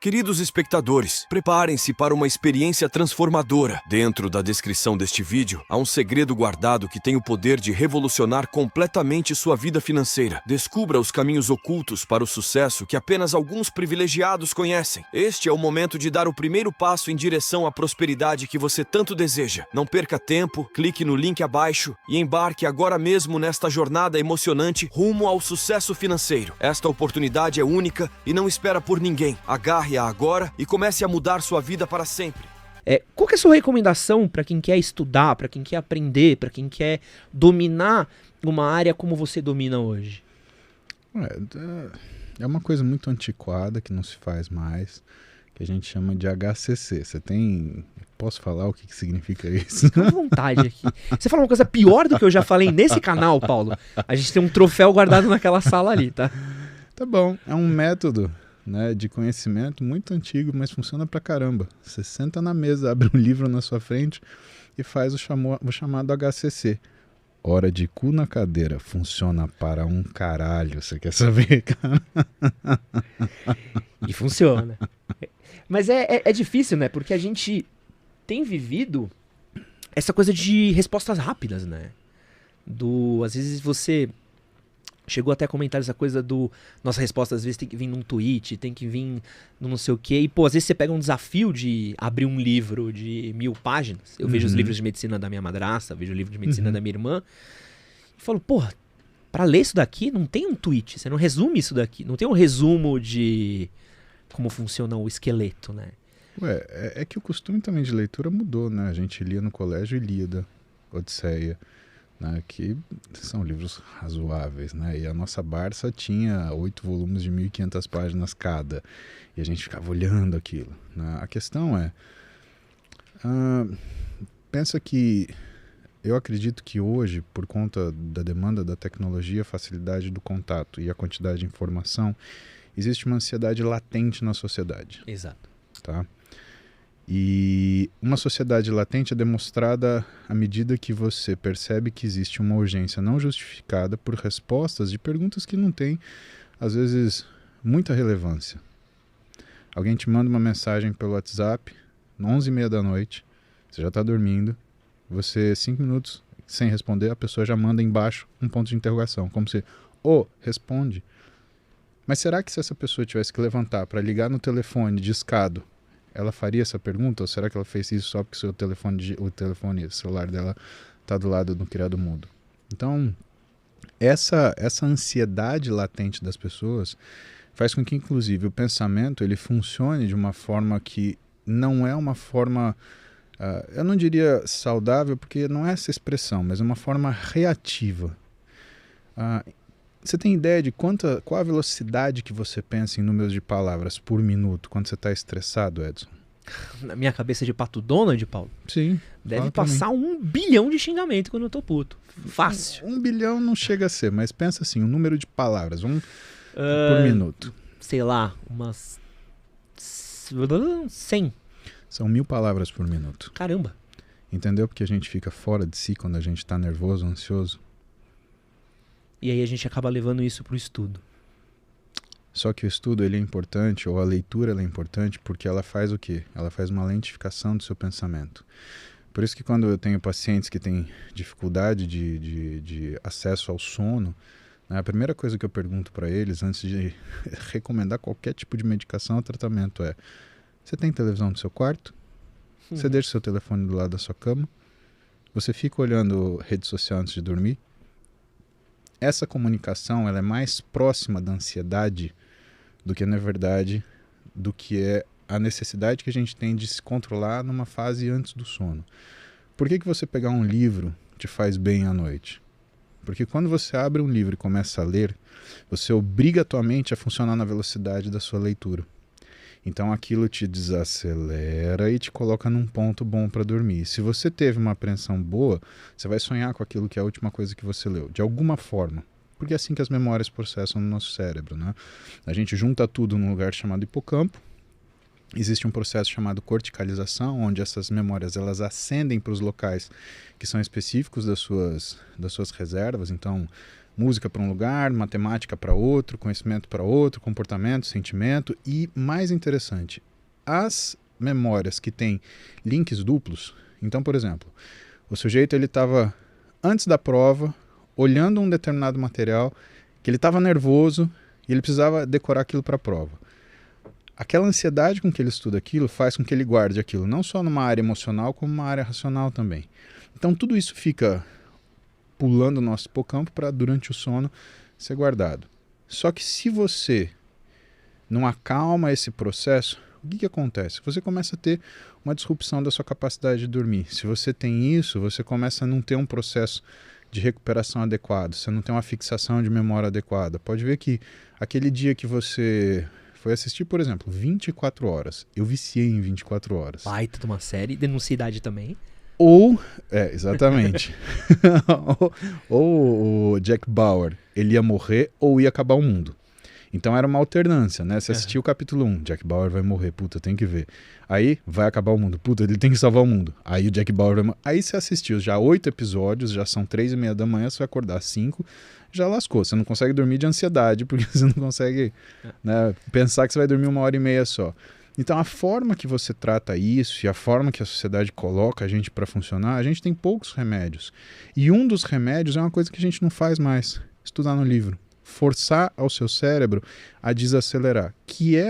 Queridos espectadores, preparem-se para uma experiência transformadora. Dentro da descrição deste vídeo, há um segredo guardado que tem o poder de revolucionar completamente sua vida financeira. Descubra os caminhos ocultos para o sucesso que apenas alguns privilegiados conhecem. Este é o momento de dar o primeiro passo em direção à prosperidade que você tanto deseja. Não perca tempo, clique no link abaixo e embarque agora mesmo nesta jornada emocionante rumo ao sucesso financeiro. Esta oportunidade é única e não espera por ninguém. Agarre agora e comece a mudar sua vida para sempre. Qual que é a sua recomendação para quem quer estudar, para quem quer aprender, para quem quer dominar uma área como você domina hoje? É uma coisa muito antiquada que não se faz mais, que a gente chama de HCC. Você tem... Posso falar o que significa isso? Fica à vontade aqui. Você falou uma coisa pior do que eu já falei nesse canal, Paulo. A gente tem um troféu guardado naquela sala ali, tá? Tá bom, é um método, né, de conhecimento muito antigo, mas funciona pra caramba. Você senta na mesa, abre um livro na sua frente e faz o chamado HCC. Hora de cu na cadeira. Funciona para um caralho. Você quer saber, cara? E funciona. Mas é difícil, né? Porque a gente tem vivido essa coisa de respostas rápidas, né? Às vezes você... Chegou até a comentar essa coisa nossa resposta às vezes tem que vir num tweet, tem que vir no não sei o quê. E, pô, às vezes você pega um desafio de abrir um livro de 1000 páginas. Eu vejo os livros de medicina da minha madrasta, vejo o livro de medicina da minha irmã. E falo, pô, pra ler isso daqui não tem um tweet, você não resume isso daqui. Não tem um resumo de como funciona o esqueleto, né? É que o costume também de leitura mudou, né? A gente lia no colégio Ilíada, Odisseia, né, que são livros razoáveis, né? E a nossa Barça tinha 8 volumes de 1.500 páginas cada, e a gente ficava olhando aquilo, né? A questão é, pensa que eu acredito que hoje, por conta da demanda da tecnologia, a facilidade do contato e a quantidade de informação, existe uma ansiedade latente na sociedade. Exato. Tá? E uma sociedade latente é demonstrada à medida que você percebe que existe uma urgência não justificada por respostas de perguntas que não têm, às vezes, muita relevância. Alguém te manda uma mensagem pelo WhatsApp, 11h30 da noite, você já está dormindo, você, 5 minutos sem responder, a pessoa já manda embaixo um ponto de interrogação, como se, responde. Mas será que se essa pessoa tivesse que levantar para ligar no telefone discado, ela faria essa pergunta? Ou será que ela fez isso só porque o celular dela está do lado do criado mudo? Então, essa ansiedade latente das pessoas faz com que, inclusive, o pensamento ele funcione de uma forma que não é uma forma, eu não diria saudável, porque não é essa expressão, mas é uma forma reativa. Você tem ideia de qual a velocidade que você pensa em números de palavras por minuto quando você está estressado, Edson? Na minha cabeça de pato Donald, Paulo? Sim. Deve passar 1 bilhão de xingamento quando eu tô puto. Fácil. 1 bilhão não chega a ser, mas pensa assim, o número de palavras, por minuto. Sei lá, umas 100. São 1000 palavras por minuto. Caramba. Entendeu? Porque a gente fica fora de si quando a gente está nervoso, ansioso. E aí a gente acaba levando isso pro estudo. Só que o estudo ele é importante, ou a leitura ela é importante, porque ela faz o quê? Ela faz uma lentificação do seu pensamento. Por isso que quando eu tenho pacientes que têm dificuldade de acesso ao sono, né, a primeira coisa que eu pergunto para eles, antes de recomendar qualquer tipo de medicação ou tratamento é: você tem televisão no seu quarto? Você deixa o seu telefone do lado da sua cama? Você fica olhando rede social antes de dormir? Essa comunicação ela é mais próxima da ansiedade do que, na verdade, do que é a necessidade que a gente tem de se controlar numa fase antes do sono. Por que você pegar um livro te faz bem à noite? Porque quando você abre um livro e começa a ler, você obriga a tua mente a funcionar na velocidade da sua leitura. Então aquilo te desacelera e te coloca num ponto bom para dormir. Se você teve uma apreensão boa, você vai sonhar com aquilo que é a última coisa que você leu, de alguma forma. Porque é assim que as memórias processam no nosso cérebro, né? A gente junta tudo num lugar chamado hipocampo. Existe um processo chamado corticalização, onde essas memórias elas ascendem para os locais que são específicos das suas reservas. Então, Música para um lugar, matemática para outro, conhecimento para outro, comportamento, sentimento e, mais interessante, as memórias que têm links duplos. Então, por exemplo, o sujeito ele estava antes da prova, olhando um determinado material, que ele estava nervoso e ele precisava decorar aquilo para a prova. Aquela ansiedade com que ele estuda aquilo faz com que ele guarde aquilo, não só numa área emocional, como numa área racional também. Então tudo isso fica pulando o nosso hipocampo para, durante o sono, ser guardado. Só que se você não acalma esse processo, o que acontece? Você começa a ter uma disrupção da sua capacidade de dormir. Se você tem isso, você começa a não ter um processo de recuperação adequado, você não tem uma fixação de memória adequada. Pode ver que aquele dia que você foi assistir, por exemplo, 24 horas, eu viciei em 24 horas. Baita de uma série, denuncia idade também. Ou, exatamente, ou o Jack Bauer, ele ia morrer ou ia acabar o mundo. Então era uma alternância, né? Você assistiu o capítulo 1, Jack Bauer vai morrer, puta, tem que ver. Aí vai acabar o mundo, puta, ele tem que salvar o mundo. Aí o Jack Bauer vai morrer. Aí você assistiu já 8 episódios, já são 3:30 da manhã, você vai acordar às 5, já lascou. Você não consegue dormir de ansiedade, porque você não consegue, né, pensar que você vai dormir 1h30 só. Então a forma que você trata isso e a forma que a sociedade coloca a gente para funcionar, a gente tem poucos remédios. E um dos remédios é uma coisa que a gente não faz mais, estudar no livro. Forçar ao seu cérebro a desacelerar, que é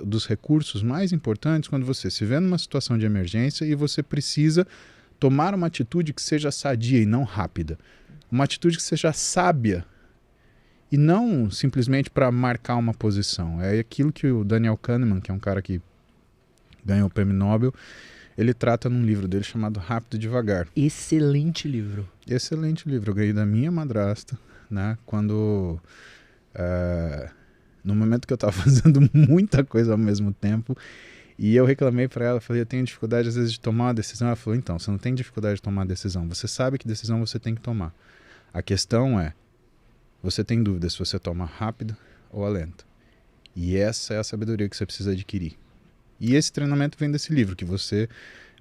dos recursos mais importantes quando você se vê numa situação de emergência e você precisa tomar uma atitude que seja sadia e não rápida. Uma atitude que seja sábia e não simplesmente para marcar uma posição. É aquilo que o Daniel Kahneman, que é um cara que ganhou o prêmio Nobel, ele trata num livro dele chamado Rápido e Devagar. Excelente livro. Excelente livro. Eu ganhei da minha madrasta, né? Quando no momento que eu estava fazendo muita coisa ao mesmo tempo e eu reclamei para ela, falei, eu tenho dificuldade às vezes de tomar uma decisão. Ela falou, então, você não tem dificuldade de tomar uma decisão, você sabe que decisão você tem que tomar. A questão é, você tem dúvida se você toma rápido ou a lenta. E essa é a sabedoria que você precisa adquirir. E esse treinamento vem desse livro, que você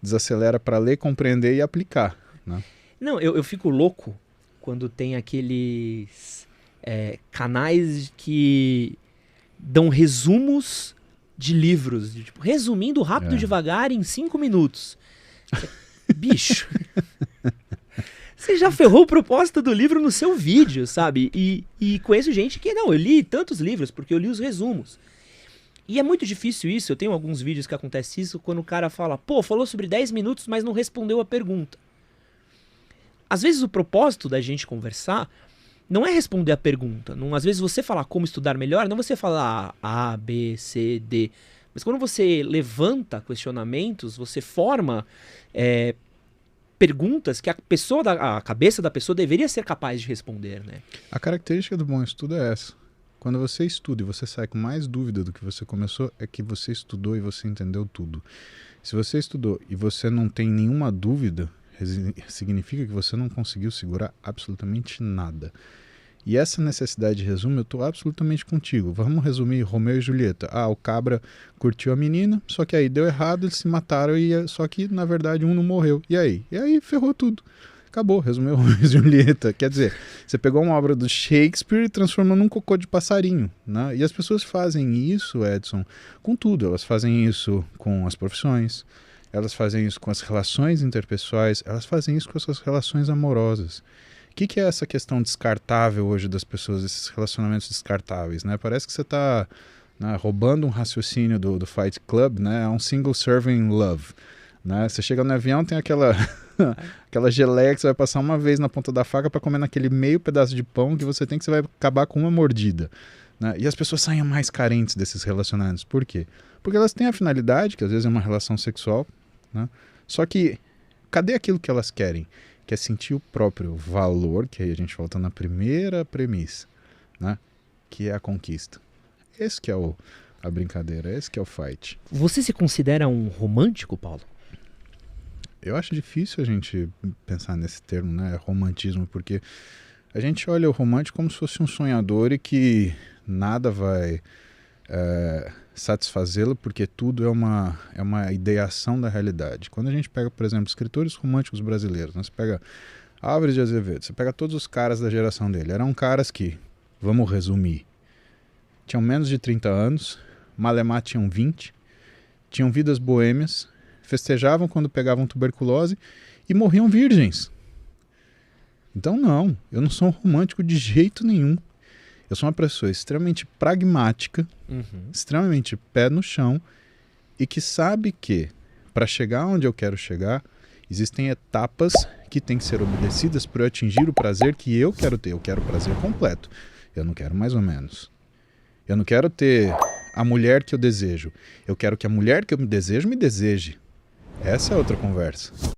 desacelera para ler, compreender e aplicar, né? Não, eu fico louco quando tem aqueles canais que dão resumos de livros, tipo, resumindo rápido e devagar em 5 minutos. Bicho, você já ferrou o propósito do livro no seu vídeo, sabe? E conheço gente que, não, eu li tantos livros porque eu li os resumos. E é muito difícil isso, eu tenho alguns vídeos que acontece isso, quando o cara fala, pô, falou sobre 10 minutos, mas não respondeu a pergunta. Às vezes o propósito da gente conversar não é responder a pergunta. Não, às vezes você falar como estudar melhor, não você falar A, B, C, D. Mas quando você levanta questionamentos, você forma perguntas que a cabeça da pessoa deveria ser capaz de responder, né? A característica do bom estudo é essa. Quando você estuda e você sai com mais dúvida do que você começou, é que você estudou e você entendeu tudo. Se você estudou e você não tem nenhuma dúvida, significa que você não conseguiu segurar absolutamente nada. E essa necessidade de resumo, eu estou absolutamente contigo. Vamos resumir Romeu e Julieta. O cabra curtiu a menina, só que aí deu errado, eles se mataram, só que na verdade um não morreu. E aí? E aí ferrou tudo. Acabou, resumiu Romeu e Julieta. Quer dizer, você pegou uma obra do Shakespeare e transformou num cocô de passarinho, né? E as pessoas fazem isso, Edson, com tudo. Elas fazem isso com as profissões, elas fazem isso com as relações interpessoais, elas fazem isso com as suas relações amorosas. O que é essa questão descartável hoje das pessoas, esses relacionamentos descartáveis, né? Parece que você está, né, roubando um raciocínio do Fight Club, né? É um single serving love, né? Você chega no avião, tem aquela geleia que você vai passar uma vez na ponta da faca para comer naquele meio pedaço de pão que você tem, que você vai acabar com uma mordida, né? E as pessoas saem mais carentes desses relacionamentos. Por quê? Porque elas têm a finalidade, que às vezes é uma relação sexual, né? Só que cadê aquilo que elas querem? Que é sentir o próprio valor, que aí a gente volta na primeira premissa, né? Que é a conquista. Esse que é a brincadeira, esse que é o fight. Você se considera um romântico, Paulo? Eu acho difícil a gente pensar nesse termo, né? Romantismo, porque a gente olha o romântico como se fosse um sonhador e que nada vai satisfazê-lo, porque tudo é uma ideação da realidade. Quando a gente pega, por exemplo, escritores românticos brasileiros, né? Você pega Álvares de Azevedo, você pega todos os caras da geração dele. Eram caras que, vamos resumir, tinham menos de 30 anos, malemar tinham 20, tinham vidas boêmias, festejavam quando pegavam tuberculose e morriam virgens. Então não, eu não sou um romântico de jeito nenhum. Eu sou uma pessoa extremamente pragmática, extremamente pé no chão e que sabe que, para chegar onde eu quero chegar, existem etapas que têm que ser obedecidas para eu atingir o prazer que eu quero ter. Eu quero o prazer completo. Eu não quero mais ou menos. Eu não quero ter a mulher que eu desejo. Eu quero que a mulher que eu desejo me deseje. Essa é outra conversa.